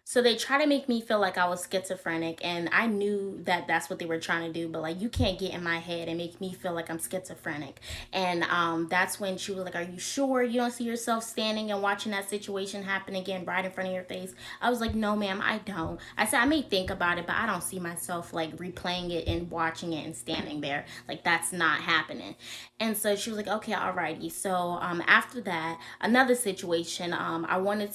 So they try to make me feel like I was schizophrenic, and I knew that that's what they were trying to do. But like, you can't get in my head and make me feel like I'm schizophrenic. And that's when she was like, "Are you sure you don't see yourself standing and watching that situation happen again right in front of your face?" I was like, "No, ma'am, I don't." I said, "I may think about it, but I don't see myself like replaying it and watching it and standing there. Like that's not happening." And so she was like, "Okay, alrighty." So after that, another situation, I wanted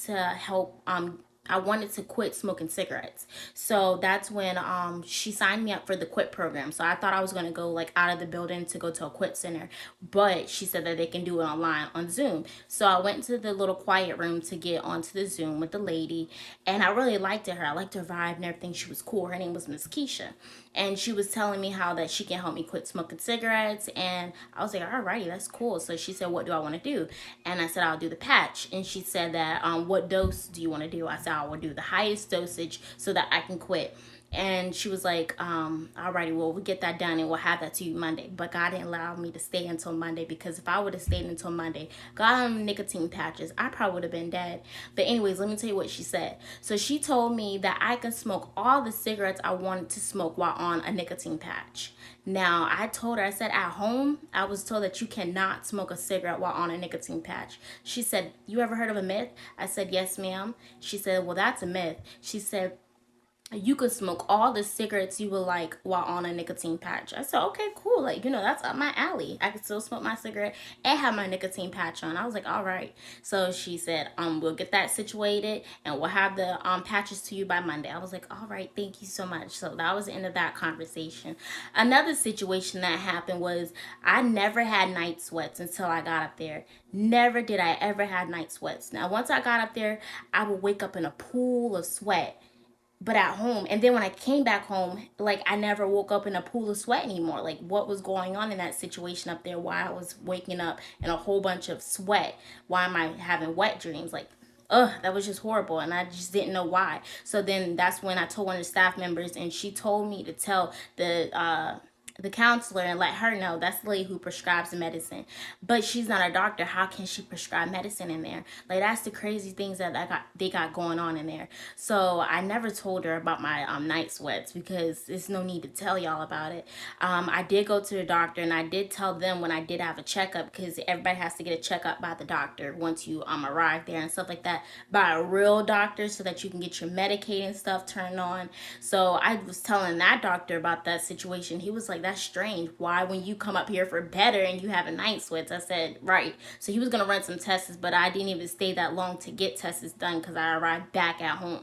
to quit smoking cigarettes. So that's when she signed me up for the quit program. So I thought I was going to go like out of the building to go to a quit center, but she said that they can do it online on Zoom. So I went to the little quiet room to get onto the Zoom with the lady, and I really liked her. I liked her vibe and everything. She was cool. Her name was Miss Keisha, and she was telling me how that she can help me quit smoking cigarettes. And I was like, "Alrighty, that's cool." So she said, "What do I want to do?" And I said, "I'll do the patch." And she said that, "What dose do you want to do?" I said, "I will do the highest dosage so that I can quit." And she was like, "Alrighty, well, we'll get that done and we'll have that to you Monday." But God didn't allow me to stay until Monday, because if I would have stayed until Monday, got on nicotine patches, I probably would have been dead. But anyways, let me tell you what she said. So she told me that I could smoke all the cigarettes I wanted to smoke while on a nicotine patch. Now, I told her, I said, at home, I was told that you cannot smoke a cigarette while on a nicotine patch. She said, "You ever heard of a myth?" I said, "Yes, ma'am." She said, "Well, that's a myth." She said, "You could smoke all the cigarettes you would like while on a nicotine patch." I said, "Okay, cool. Like, that's up my alley. I could still smoke my cigarette and have my nicotine patch on." I was like, "All right." So she said, "We'll get that situated and we'll have the patches to you by Monday." I was like, "All right, thank you so much." So that was the end of that conversation. Another situation that happened was, I never had night sweats until I got up there. Never did I ever had night sweats. Now, once I got up there, I would wake up in a pool of sweat, but at home. And then when I came back home, like, I never woke up in a pool of sweat anymore. Like, what was going on in that situation up there? Why I was waking up in a whole bunch of sweat? Why am I having wet dreams? Like, ugh, that was just horrible, and I just didn't know why. So then that's when I told one of the staff members, and she told me to tell the counselor and let her know that's the lady who prescribes the medicine. But she's not a doctor. How can she prescribe medicine in there? Like, that's the crazy things that they got going on in there. So I never told her about my night sweats, because there's no need to tell y'all about it. I did go to the doctor, and I did tell them when I did have a checkup, because everybody has to get a checkup by the doctor once you arrive there and stuff like that, by a real doctor, so that you can get your Medicaid and stuff turned on. So I was telling that doctor about that situation. He was like, "That's strange. Why, when you come up here for better and you have a night sweats?" I said, "Right." So he was gonna run some tests, but I didn't even stay that long to get tests done, because I arrived back at home.